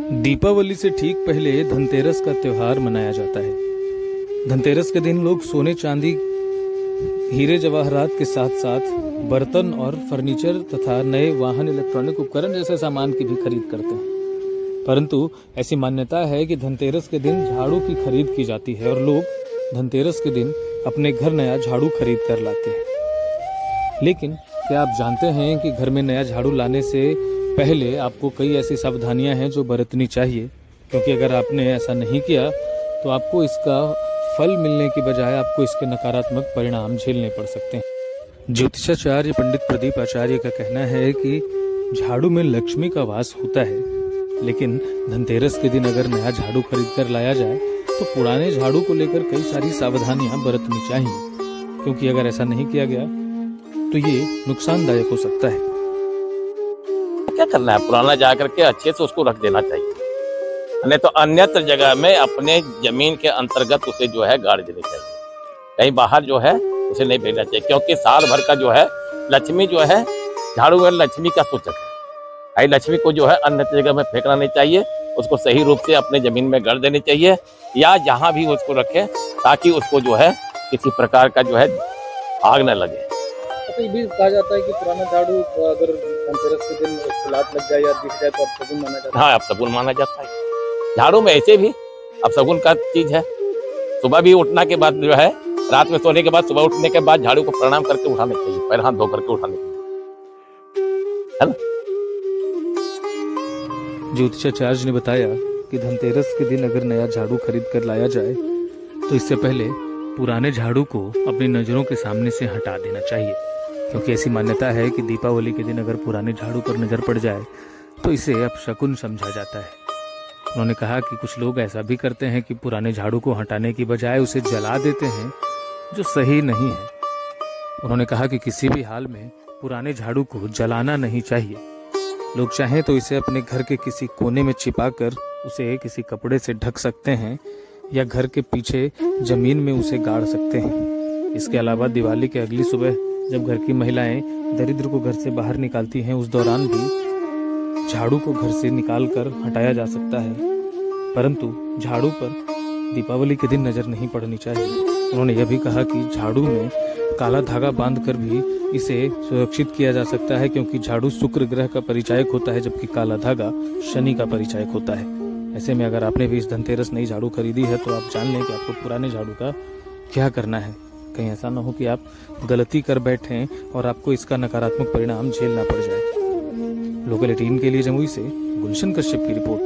दीपावली से ठीक पहले धनतेरस का त्योहार मनाया जाता है। धनतेरस के दिन लोग सोने चांदी, हीरे जवाहरात के साथ साथ बर्तन और फर्नीचर तथा नए वाहन, इलेक्ट्रॉनिक उपकरण जैसे सामान की भी खरीद करते हैं। परंतु ऐसी मान्यता है कि धनतेरस के दिन झाड़ू की खरीद की जाती है और लोग धनतेरस के दिन अपने घर नया झाड़ू खरीद कर लाते हैं। लेकिन क्या आप जानते हैं कि घर में नया झाड़ू लाने से पहले आपको कई ऐसी सावधानियां हैं जो बरतनी चाहिए, क्योंकि अगर आपने ऐसा नहीं किया तो आपको इसका फल मिलने की बजाय आपको इसके नकारात्मक परिणाम झेलने पड़ सकते हैं। ज्योतिषाचार्य पंडित प्रदीप आचार्य का कहना है कि झाड़ू में लक्ष्मी का वास होता है, लेकिन धनतेरस के दिन अगर नया झाड़ू खरीद कर लाया जाए तो पुराने झाड़ू को लेकर कई सारी सावधानियां बरतनी चाहिए, क्योंकि अगर ऐसा नहीं किया गया तो ये नुकसानदायक हो सकता है। क्या करना है, पुराना जा करके अच्छे से उसको रख देना चाहिए, नहीं तो अन्यत्र जगह में अपने जमीन के अंतर्गत उसे जो है गाड़ देनी चाहिए। कहीं बाहर जो है उसे नहीं भेजना चाहिए, क्योंकि साल भर का जो है लक्ष्मी जो है झाड़ू में लक्ष्मी का सूचक है। लक्ष्मी को जो है अन्यत्र जगह में फेंकना नहीं चाहिए, उसको सही रूप से अपने जमीन में गाड़ देनी चाहिए, या जहाँ भी उसको रखे ताकि उसको जो है किसी प्रकार का जो है आग न लगे। तो ये भी कहा जाता है कि पुराना झाड़ू अगर धनतेरस के दिन उसको लात लग जाए या दिख जाए तो अपशगुन माना जाता है। हाँ, अपशगुन माना जाता है। झाड़ू में ऐसे भी अपशगुन का चीज है। सुबह भी उठने के बाद जो है, रात में सोने के बाद सुबह उठने के बाद झाड़ू को प्रणाम करके उठाना चाहिए, पैर हाथ धो करके उठाने चाहिए, है ना। ज्योतिषाचार्य ने बताया कि धनतेरस के दिन अगर नया झाड़ू खरीद कर लाया जाए तो इससे पहले पुराने झाड़ू को अपनी नजरों के सामने से हटा देना चाहिए, क्योंकि ऐसी मान्यता है कि दीपावली के दिन अगर पुराने झाड़ू पर नजर पड़ जाए तो इसे अपशकुन समझा जाता है। उन्होंने कहा कि कुछ लोग ऐसा भी करते हैं कि पुराने झाड़ू को हटाने की बजाय उसे जला देते हैं, जो सही नहीं है। उन्होंने कहा कि किसी भी हाल में पुराने झाड़ू को जलाना नहीं चाहिए। लोग चाहें तो इसे अपने घर के किसी कोने में छिपाकर उसे किसी कपड़े से ढक सकते हैं या घर के पीछे जमीन में उसे गाड़ सकते हैं। इसके अलावा दिवाली के अगली सुबह जब घर की महिलाएं दरिद्र को घर से बाहर निकालती हैं, उस दौरान भी झाड़ू को घर से निकाल कर हटाया जा सकता है, परंतु झाड़ू पर दीपावली के दिन नजर नहीं पड़नी चाहिए। उन्होंने यह भी कहा कि झाड़ू में काला धागा बांधकर भी इसे सुरक्षित किया जा सकता है, क्योंकि झाड़ू शुक्र ग्रह का परिचायक होता है, जबकि काला धागा शनि का परिचायक होता है। ऐसे में अगर आपने भी इस धनतेरस नई झाड़ू खरीदी है तो आप जान लें कि आपको पुराने झाड़ू का क्या करना है। कहीं ऐसा ना हो कि आप गलती कर बैठें और आपको इसका नकारात्मक परिणाम झेलना पड़ जाए। लोकल 18 के लिए जमुई से गुलशन कश्यप की रिपोर्ट।